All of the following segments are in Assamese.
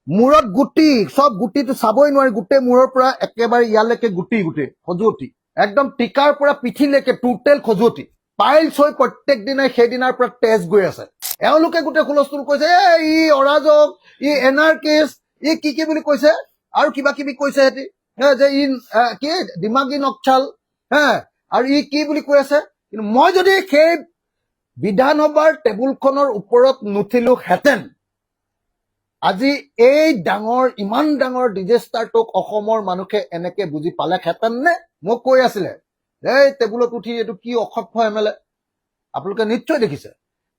মূৰত গুটি সব গুটিটো চাবই নোৱাৰি গোটেই মূৰৰ পৰা একেবাৰে ইয়ালৈকে গুটি গোটেই খজুৱতি একদম টিকাৰ পৰা পিঠিলৈকে টোটেল খজুৱতি পাইলছ হৈ প্ৰত্যেক দিনাই সেইদিনাৰ পৰা তেজ গৈ আছে এওঁলোকে গোটেই হুলস্থুল কৈছে ই অৰাজক ই এনাৰ্কিষ্ট ই কি বুলি কৈছে আৰু কিবা কিবি কৈছে সিহঁতি যে ই কি দিমাগী নক্সাল আৰু ই কি বুলি কৈ আছে কিন্তু মই যদি সেই বিধানসভাৰ টেবুলখনৰ ওপৰত নুঠিলোহেঁতেন আজি এই ডাঙৰ ইমান ডাঙৰ ডিজাষ্টাৰটোক অসমৰ মানুহে এনেকে বুজি পালেহেঁতেন নে মোক কৈ আছিলে এই টেবুলত উঠি এইটো কি অসভ্য এমএলএ আপোনালোকে নিশ্চয় দেখিছে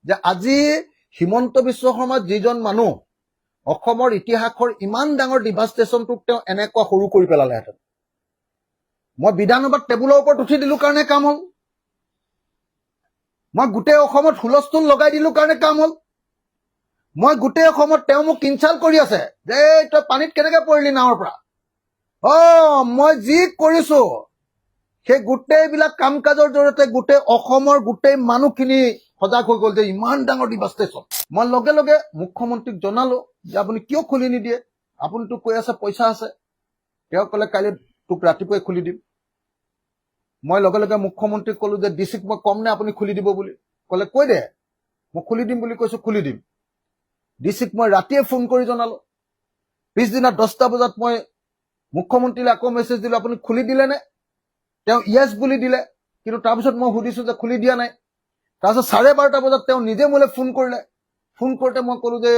যে আজি হিমন্ত বিশ্ব শৰ্মা যিজন মানুহ অসমৰ ইতিহাসৰ ইমান ডাঙৰ ডিভাষ্টেশ্যনটোক তেওঁ এনেকুৱা সৰু কৰি পেলালেহেঁতেন মই বিধানসভাত টেবুলৰ ওপৰত উঠি দিলো কাৰণে কাম হ'ল মই গোটেই অসমত হুলস্থুল লগাই দিলো কাৰণে কাম হ'ল মই গোটেই অসমত তেওঁ মোক ইনচাল্ট কৰি আছে যে তই পানীত কেনেকে পৰিলি নাৱৰ পৰা মই যি কৰিছো সেই গোটেইবিলাক কাম কাজৰ জৰিয়তে গোটেই অসমৰ গোটেই মানুহখিনি সজাগ হৈ গ'ল যে ইমান ডাঙৰ ডিভাষ্টেশ্যন মই লগে লগে মুখ্যমন্ত্ৰীক জনালো যে আপুনি কিয় খুলি নিদিয়ে আপুনিতো কৈ আছে পইচা আছে তেওঁ ক'লে কাইলৈ তোক ৰাতিপুৱাই খুলি দিম মই লগে লগে মুখ্যমন্ত্ৰীক ক'লো যে ডিচিক মই কম নে আপুনি খুলি দিব বুলি ক'লে কৈ দে মই খুলি দিম বুলি কৈছো খুলি দিম ডিচিক মই ৰাতিয়ে ফোন কৰি জনালো পিছদিনা 10টা বজাত মই মুখ্যমন্ত্ৰীলৈ আকৌ মেছেজ দিলো আপুনি খুলি দিলে নে তেওঁ ইয়েছ বুলি দিলে কিন্তু তাৰপিছত মই সুধিছো যে খুলি দিয়া নাই তাৰপিছত 12:30 বজাত তেওঁ নিজে মোলৈ ফোন কৰিলে ফোন কৰোঁতে মই ক'লো যে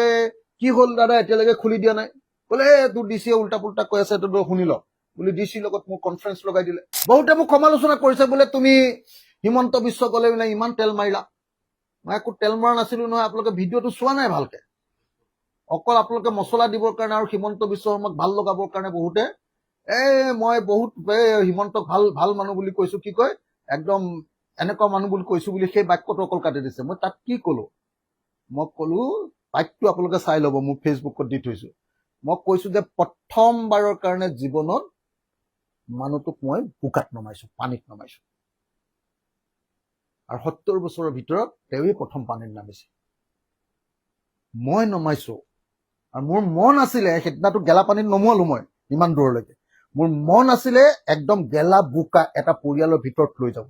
কি হ'ল দাদা এতিয়ালৈকে খুলি দিয়া নাই ক'লে তোৰ ডিচিয়ে উল্টা পুল্টা কৈ আছে তোৰ শুনি ল বুলি ডিচিৰ লগত মোক কনফাৰেন্স লগাই দিলে বহুতে মোক সমালোচনা কৰিছে বোলে তুমি হিমন্ত বিশ্ব গ'লে বোলে ইমান তেল মাৰিলা মই একো তেল মৰা নাছিলো নহয় আপোনালোকে ভিডিঅ'টো চোৱা নাই ভালকে অকল আপোনালোকে মছলা দিবৰ কাৰণে আৰু হিমন্ত বিশ্ব শৰ্মাক ভাল লগাবৰ কাৰণে বহুতে মই বহুত হিমন্তক ভাল ভাল মানুহ বুলি কৈছো কি কয় একদম এনেকুৱা মানুহ বুলি কৈছো বুলি সেই বাক্যটো অকল কাটি দিছে মই তাত কি ক'লো মই ক'লো বাক্যটো আপোনালোকে চাই ল'ব মোৰ ফেচবুকত দি থৈছো মই কৈছো যে প্ৰথমবাৰৰ কাৰণে জীৱনত মানুহটোক মই বোকাত নমাইছো পানীত নমাইছো আৰু 70 বছৰৰ ভিতৰত তেওঁই প্ৰথম পানীত নামিছে মই নমাইছো আৰু মোৰ মন আছিলে সেইদিনাটো গেলা পানীত নমোৱালো মই ইমান দূৰলৈকে মোৰ মন আছিলে একদম গেলা বোকা এটা পৰিয়ালৰ ভিতৰত লৈ যাব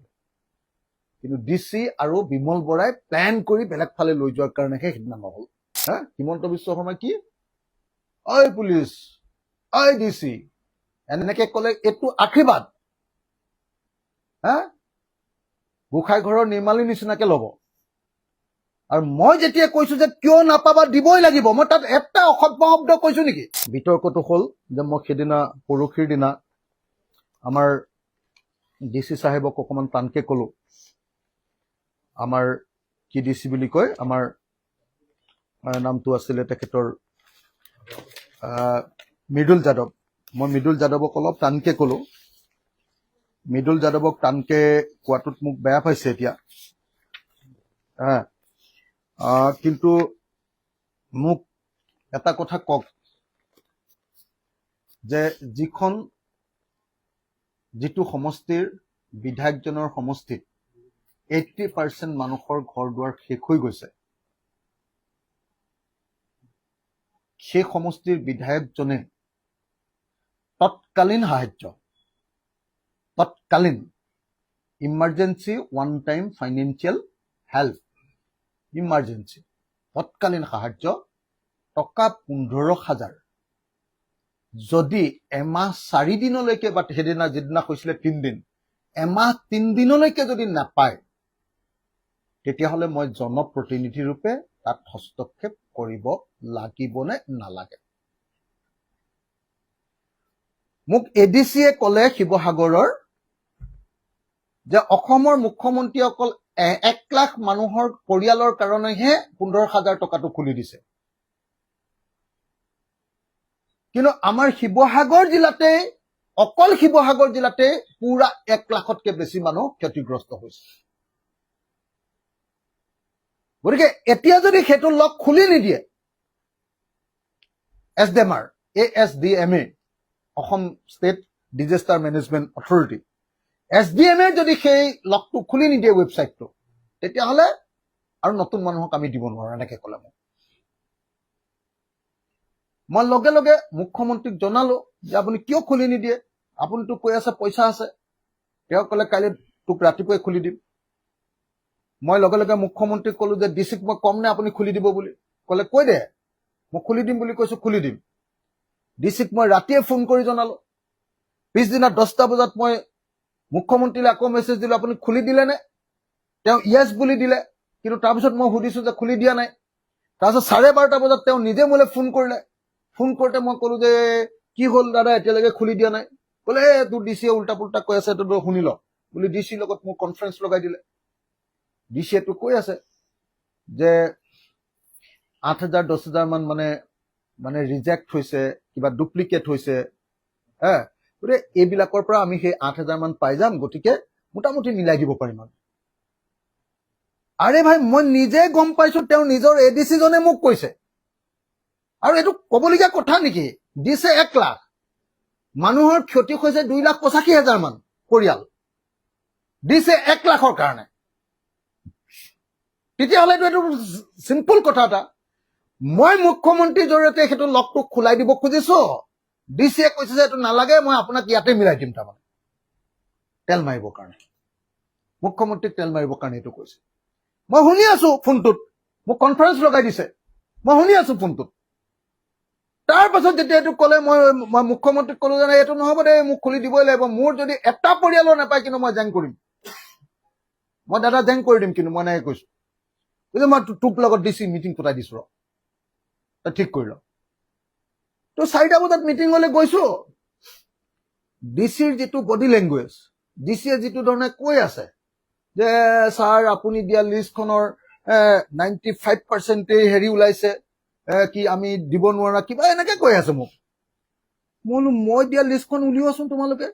কিন্তু ডিচি আৰু বিমল বৰাই প্লেন কৰি বেলেগ ফালে লৈ যোৱাৰ কাৰণেহে সেইদিনা নহল হিমন্ত বিশ্ব শৰ্মা কি ঐ পুলিচ ঐ ডিচি এনেকে ক'লে এইটো আশীৰ্বাদ গোসাঁই ঘৰৰ নিৰ্মালী নিচিনাকে ল'ব আৰু মই যেতিয়া কৈছো যে কিয় নাপাবা দিবই লাগিব মই তাত এটা অসভ্য শব্দ কৈছো নেকি বিতৰ্কটো হ'ল যে মই সেইদিনা পৰহিৰ দিনা আমাৰ ডিচি সাহেবক অকমান টানকে ক'লো আমাৰ কি ডিচি বুলি কয় আমাৰ নামটো আছিলে তেখেতৰ মৃদুল যাদৱ মই মৃদুল যাদৱক অলপ টানকে ক'লো মৃদুল যাদৱক টানকে কোৱাটোত মোক বেয়া পাইছে এতিয়া কিন্তু মোক এটা কথা কওক যে যিটো সমষ্টিৰ বিধায়কজনৰ সমষ্টিত 80% মানুহৰ ঘৰ দুৱাৰ শেষ হৈ গৈছে সেই সমষ্টিৰ বিধায়কজনে তৎকালীন সাহায্য তৎকালীন emergency one time financial help emergency তৎকালীন সাহায্য টকা 15,000 যদি এমাহ 4 দিনলৈকে বা সেইদিনা যিদিনা কৈছিলে 3 দিন এমাহ 3 দিনলৈকে যদি নাপায় তেতিয়াহ'লে মই জনপ্ৰতিনিধি ৰূপে তাত হস্তক্ষেপ কৰিব লাগিব নে নালাগে মোক এডিচিয়ে ক'লে শিৱসাগৰৰ যে অসমৰ মুখ্যমন্ত্ৰী অকল 1 লাখ মানুহৰ পৰিয়ালৰ কাৰণেহে 15,000 টকাটো খুলি দিছে কিন্তু আমাৰ শিৱসাগৰ জিলাতে অকল শিৱসাগৰ জিলাতে পুৰা 1 লাখতকৈ বেছি মানুহ ক্ষতিগ্ৰস্ত হৈছে গতিকে এতিয়া যদি সেইটো লক খুলি নিদিয়ে এছডিএমআৰ ASDMA Assam state disaster management authority SDMA যদি সেই লকটো খুলি নিদিয়ে ৱেবছাইটটো তেতিয়াহ'লে আৰু নতুন মানুহক আমি দিব নোৱাৰো এনেকে ক'লে মোক মই লগে লগে মুখ্যমন্ত্ৰীক জনালো যে আপুনি কিয় খুলি নিদিয়ে, আপুনিতো কৈ আছে পইচা আছে। তেওঁ ক'লে কাইলৈ তোক ৰাতিপুৱাই খুলি দিম। মই লগে লগে মুখ্যমন্ত্ৰীক ক'লো যে ডিচিক মই কম নে আপুনি খুলি দিব বুলি। ক'লে কৈ দে, মই খুলি দিম বুলি কৈছো, খুলি দিম। ডিচিক মই ৰাতিয়ে ফোন কৰি জনালো। পিছদিনা 10টা বজাত মই মুখ্যমন্ত্ৰীলৈ আকৌ মেছেজ দিলো, আপুনি খুলি দিলে নে? তেওঁ য়েছ বুলি দিলে, কিন্তু তাৰপিছত মই সুধিছো যে খুলি দিয়া নাই। তাৰপিছত 12:30 বজাত তেওঁ নিজে মোলৈ ফোন কৰিলে। ফোন কৰোঁতে মই ক'লো যে কি হ'ল দাদা, এতিয়ালৈকে খুলি দিয়া নাই। ক'লে তোৰ ডিচিয়ে উল্টা পুল্টা কৈ আছে, তোৰ শুনি ল বুলি ডিচিৰ লগত মোক কনফাৰেন্স লগাই দিলে। ডিচিয়েটো কৈ আছে যে 8,000 10,000 মান মানে ৰিজেক্ট হৈছে, কিবা ডুপ্লিকেট হৈছে। গতিকে এইবিলাকৰ পৰা আমি সেই 8,000 মান পাই যাম, গতিকে মোটামুটি মিলাই দিব পাৰিম। আৰে ভাই, মই নিজে গম পাইছো, তেওঁ নিজৰ এডিচি জনে মোক কৈছে। আৰু এইটো কবলগীয়া কথা নেকি? দিছে 1 লাখ, মানুহৰ ক্ষতি হৈছে 2,85,000 মান পৰিয়াল, দিছে 1 লাখৰ কাৰণে। তেতিয়াহ'লেতো এইটো চিম্পল কথা এটা। মই মুখ্যমন্ত্ৰীৰ জৰিয়তে সেইটো লকটো খোলাই দিব খুজিছো, ডিচিয়ে কৈছে যে এইটো নালাগে, মই আপোনাক ইয়াতে মিলাই দিম। তাৰমানে তেল মাৰিবৰ কাৰণে, মুখ্যমন্ত্ৰীক তেল মাৰিবৰ কাৰণে এইটো কৈছে। মই শুনি আছো ফোনটোত, মোক কনফাৰেন্স লগাই দিছে, মই শুনি আছো ফোনটোত। তাৰ পাছত যেতিয়া এইটো ক'লে, মই মুখ্যমন্ত্ৰীক ক'লো যে এইটো নহ'ব দেই, মোক খুলি দিবই লাগিব। মোৰ যদি এটা পৰিয়ালৰ নাপায়, কিন্তু মই জেং কৰিম, মই দাদা জেং কৰি দিম। কিন্তু মই এনেকৈ কৈছো, মই তোক লগত ডিচি মিটিং পতাই দিছো, ৰ তই ঠিক কৰি ল। তো 4টা বজাত মিটিঙলৈ গৈছো। ডিচিৰ যিটো বডি লেংগুৱেজ, ডিচিয়ে যিটো ধৰণে কৈ আছে যে ছাৰ আপুনি দিয়া লিষ্টখনৰ 95% হেৰি ওলাইছে, কি আমি দিব নোৱাৰা, কিবা এনেকে কৈ আছে মোক। মই দিয়া লিষ্টখন উলিওৱাচোন তোমালোকে।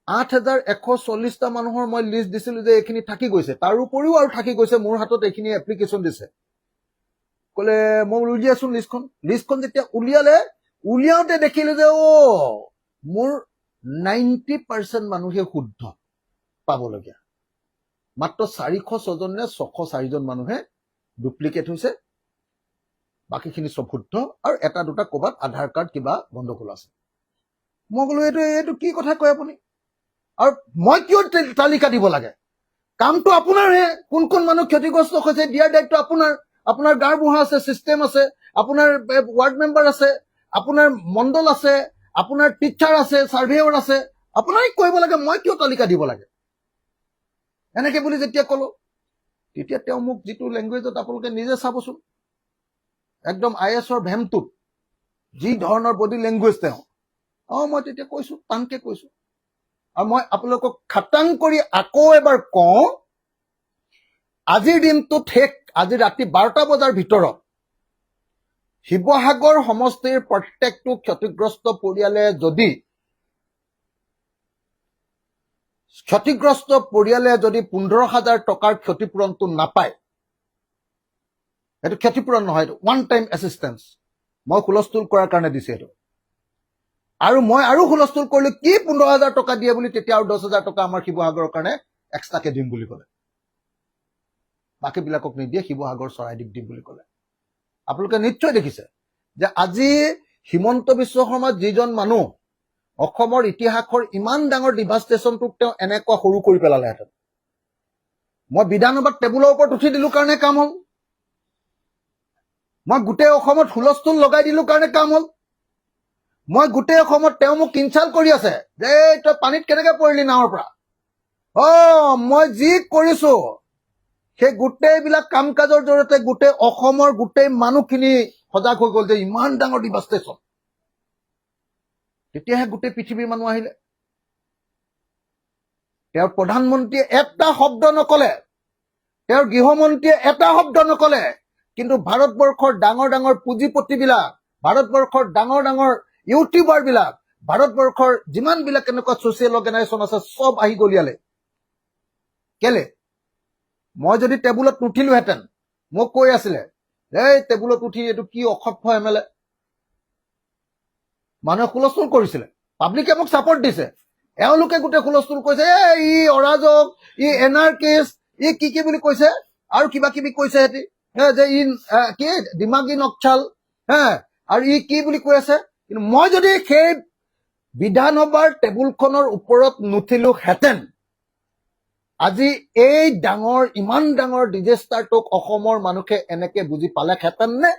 8,140টা মানুহৰ মই লিষ্ট দিছিলো যে এইখিনি থাকি গৈছে, তাৰ উপৰিও আৰু থাকি গৈছে, মোৰ হাতত এইখিনি এপ্লিকেশ্যন দিছে। ক'লে মই উলিয়াচোন লিষ্টখন যেতিয়া উলিয়াওতে দেখিলো যে মোৰ 90% মানুহে শুদ্ধ পাবলগীয়া, মাত্ৰ 406জন নে 604জন মানুহে ডুপ্লিকেট হৈছে, বাকীখিনি চব শুদ্ধ, আৰু এটা দুটা ক'ৰবাত আধাৰ কাৰ্ড কিবা গণ্ডগোল আছে। মই ক'লো এইটো কি কথা কয় আপুনি, আৰু মই কিয় তালিকা দিব লাগে? কামটো আপোনাৰহে, কোন কোন মানুহ ক্ষতিগ্ৰস্ত হৈছে দিয়াৰ দায়িত্ব আপোনাৰ। আপোনাৰ গাঁওবুঢ়া আছে, চিষ্টেম আছে, আপোনাৰ ৱাৰ্ড মেম্বাৰ আছে, আপোনাৰ মণ্ডল আছে, আপোনাৰ টিচাৰ আছে, চাৰ্ভেয়ৰ আছে, আপোনাৰে কৰিব লাগে, মই কিয় তালিকা দিব লাগে? এনেকে বুলি যেতিয়া ক'লো, তেতিয়া তেওঁ মোক যিটো লেংগুৱেজত, আপোনালোকে নিজে চাবচোন, একদম IS-ৰ ভেমটোত যি ধৰণৰ বডি লেংগুৱেজ তেওঁ, মই তেতিয়া কৈছো, টানকে কৈছো। আৰু মই আপোনালোকক খাটাং কৰি আকৌ এবাৰ কওঁ, আজিৰ দিনটোত আজি ৰাতি 12টা বজাৰ ভিতৰত শিৱসাগৰ সমষ্টিৰ প্ৰত্যেকটো ক্ষতিগ্ৰস্ত পৰিয়ালে যদি 15,000 টকাৰ ক্ষতিপূৰণটো নাপায়, এইটো ক্ষতিপূৰণ নহয়, এইটো ওৱান টাইম এছিষ্টেঞ্চ, মই হুলস্থুল কৰাৰ কাৰণে দিছে এইটো। আৰু মই আৰু হুলস্থুল কৰিলো, কি 15,000 টকা দিয়ে বুলি, তেতিয়া আৰু 10,000 টকা আমাৰ শিৱসাগৰৰ কাৰণে এক্সট্ৰাকে দিম বুলি ক'লে। বাকীবিলাকক নিদিয়ে, শিৱসাগৰ চৰাইদেউক দিম বুলি ক'লে। আপোনালোকে নিশ্চয় দেখিছে যে আজি হিমন্ত বিশ্ব শৰ্মা যিজন মানুহ, অসমৰ ইতিহাসৰ ইমান ডাঙৰ ডিভাষ্টেশ্যনটোক তেওঁ এনেকুৱা সৰু কৰি পেলালেহেঁতেন। মই বিধানসভাত টেবুলৰ ওপৰত উঠি দিলো কাৰণে কাম হ'ল, মই গোটেই অসমত হুলস্থুল লগাই দিলো কাৰণে কাম হ'ল, মই গোটেই অসমত তেওঁ মোক ইনচাল্ট কৰি আছে যে তই পানীত কেনেকে পৰিলি নাৱৰ পৰা। মই যি কৰিছো সেই গোটেইবিলাক কাম কাজৰ জৰিয়তে গোটেই অসমৰ গোটেই মানুহখিনি সজাগ হৈ গ'ল যে ইমান ডাঙৰ ডিভাষ্টেশ্যন। তেতিয়াহে গোটেই পৃথিৱীৰ মানুহ আহিলে। তেওঁৰ প্ৰধানমন্ত্ৰীয়ে এটা শব্দ নকলে, তেওঁৰ গৃহমন্ত্ৰীয়ে এটা শব্দ নকলে, কিন্তু ভাৰতবৰ্ষৰ ডাঙৰ ডাঙৰ পুঁজিপতিবিলাক, ভাৰতবৰ্ষৰ ডাঙৰ ডাঙৰ ইউটিউবাৰ বিলাক, ভাৰতবৰ্ষৰ যিমানবিলাক এনেকুৱা ছচিয়েল অৰ্গেনাইজেশ্যন আছে, চব আহি গলিয়ালে। কেলে? মই যদি টেবুলত নুঠিলোহেঁতেন, মোক কৈ আছিলে এই টেবুলত উঠি এইটো কি অসভ্য MLA, মানুহে হুলস্থুল কৰিছিলে, পাব্লিকে মোক ছাপৰ্ট দিছে, এওঁলোকে গোটেই হুলস্থুল কৈছে, ই অৰাজক, ই এনাৰ্কিষ্ট, ই কি বুলি কৈছে, আৰু কিবা কিবি কৈছে সিহঁতি, যে ই কি দিমাগী নক্সাল, আৰু ই কি বুলি কৈ আছে কিন্তু মই যদি সেই বিধানসভাৰ টেবুলখনৰ ওপৰত নুঠিলোহেঁতেন আজি এই ডাঙৰ ইমান ডাঙৰ ডিজাষ্টাৰটোক অসমৰ মানুহে এনেকে বুজি পালেহেঁতেন নে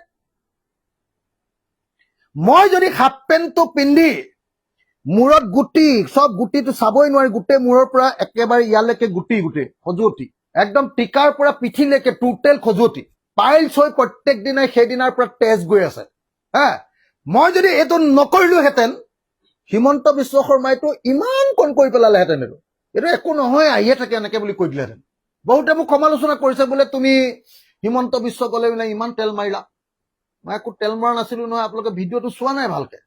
মই যদি হাফ পেণ্টটো পিন্ধি মূৰত গুটি সব গুটিটো চাবই নোৱাৰি গোটেই মূৰৰ পৰা একেবাৰে ইয়ালৈকে গুটি খজুৱতি একদম টিকাৰ পৰা পিঠিলৈকে টোটেল খজুৱতি পাইলছ হৈ প্ৰত্যেক দিনাই সেইদিনাৰ পৰা তেজ গৈ আছে হা মই যদি এইটো নকৰিলোহেঁতেন হিমন্ত বিশ্ব শৰ্মাইটো ইমান কণ কৰি পেলালেহেঁতেন এইটো একো নহয় আহিয়ে থাকে এনেকে বুলি কৈ দিলেহেঁতেন বহুতে মোক সমালোচনা কৰিছে বোলে তুমি হিমন্ত বিশ্ব গলে বোলে ইমান তেল মাৰিলা মই একো তেল মৰা নাছিলো নহয় আপোনালোকে ভিডিঅ'টো চোৱা নাই ভালকে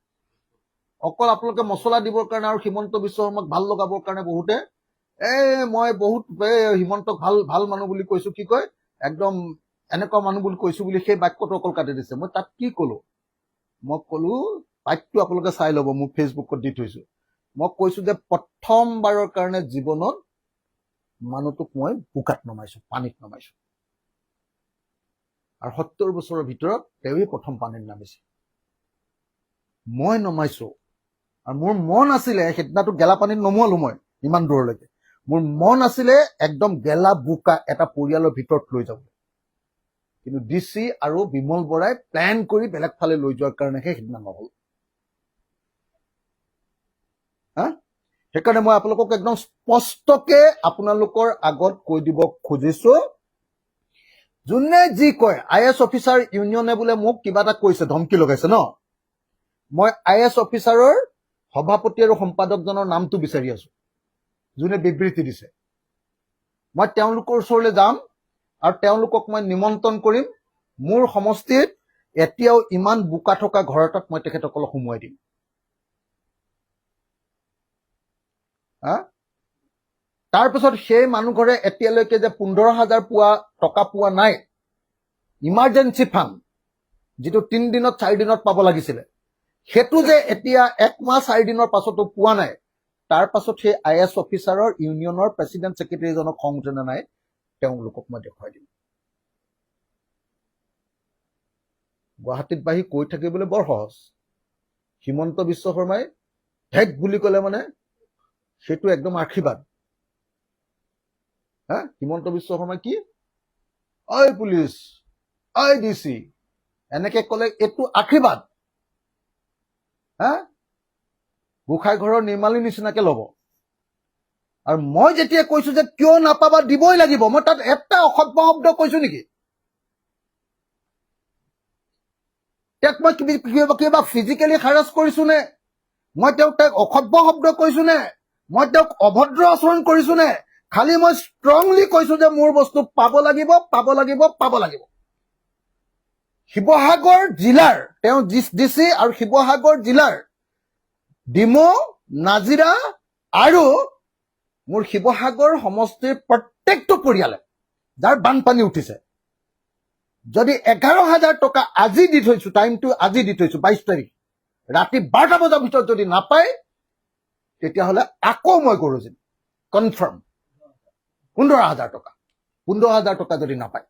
অকল আপোনালোকে মছলা দিবৰ কাৰণে আৰু হিমন্ত বিশ্ব শৰ্মাক ভাল লগাবৰ কাৰণে বহুতে মই বহুত হিমন্তক ভাল ভাল মানুহ বুলি কৈছো কি কয় একদম এনেকুৱা মানুহ বুলি কৈছো বুলি সেই বাক্যটো অকল কাটি দিছে মই তাত কি কলো মই কলো বাক্যটো আপোনালোকে চাই ল'ব মোক ফেচবুকত দি থৈছো মই কৈছো যে প্ৰথমবাৰৰ কাৰণে জীৱনত মানুহটোক মই বোকাত নমাইছো পানীত নমাইছো আৰু 70 বছৰৰ ভিতৰত তেওঁই প্ৰথম পানীত নামিছে মই নমাইছো আৰু মোৰ মন আছিলে সেইদিনাটো গেলা পানীত নমোৱালো মই ইমান দূৰলৈকে মোৰ মন আছিলে একদম গেলা বোকা এটা পৰিয়ালৰ ভিতৰত লৈ যাব কিন্তু ডিচি আৰু বিমল বৰাই প্লেন কৰি বেলেগ ফালে লৈ যোৱাৰ কাৰণেহে সেইদিনা নহল সেইকাৰণে মই আপোনালোকক একদম স্পষ্টকে আপোনালোকৰ আগত কৈ দিব খুজিছো যোনে যি কয় IAS অফিচাৰ ইউনিয়নে বোলে মোক কিবা এটা কৈছে ধমকি লগাইছে ন মই IAS অফিচাৰৰ সভাপতি আৰু সম্পাদকজনৰ নামটো বিচাৰি আছো যোনে বিবৃতি দিছে মই তেওঁলোকৰ ওচৰলৈ যাম আৰু তেওঁলোকক মই নিমন্ত্ৰণ কৰিম মোৰ সমষ্টিত এতিয়াও ইমান বোকা থকা ঘৰ এটাত মই তেখেতসকলক সোমোৱাই দিম তাৰপিছত সেই মানুহ ঘৰে এতিয়ালৈকে যে 15,000 টকা পোৱা নাই ইমাৰ্জেঞ্চি ফাণ্ড যিটো 3 দিনত 4 দিনত পাব লাগিছিলে সেইটো যে এতিয়া 1 মাহ 4 দিনৰ পাছতো পোৱা নাই তাৰ পাছত সেই IAS অফিচাৰৰ ইউনিয়নৰ প্ৰেচিডেণ্ট ছেক্ৰেটাৰীজনক খং উঠে নাই তেওঁলোকক মই দেখুৱাই দিম গুৱাহাটীত বাহি কৈ থাকিবলৈ বৰ সহজ হিমন্ত বিশ্ব শৰ্মাই ঠেক বুলি ক'লে মানে সেইটো একদম আশীৰ্বাদ হিমন্ত বিশ্ব শৰ্মা কি ঐ পুলিচ ঐ ডিচি এনেকে ক'লে এইটো আশীৰ্বাদ গোসাঁই ঘৰৰ নিৰ্মালী নিচিনাকে ল'ব আৰু মই যেতিয়া কৈছো যে কিয় নাপাবা দিবই লাগিব মই তাত এটা অসভ্য শব্দ কৈছো নেকি তেওঁক মই কিবা ফিজিকেলি হাৰাছ কৰিছো নে মই তেওঁক অসভ্য শব্দ কৈছো নে মই তেওঁক অভদ্ৰ আচৰণ কৰিছো নে খালি মই ষ্ট্ৰংলি কৈছো যে মোৰ বস্তু পাব লাগিব শিৱসাগৰ জিলাৰ তেওঁ ডিচি আৰু শিৱসাগৰ জিলাৰ ডিমৌ নাজিৰা আৰু মোৰ শিৱসাগৰ সমষ্টিৰ প্ৰত্যেকটো পৰিয়ালে যাৰ বানপানী উঠিছে যদি 11,000 টকা আজি দি থৈছো টাইমটো আজি দি থৈছো 22 তাৰিখ ৰাতি 12টা বজাৰ ভিতৰত যদি নাপায় তেতিয়াহ'লে আকৌ মই গৰুজিম কনফাৰ্ম 15,000 টকা যদি নাপায়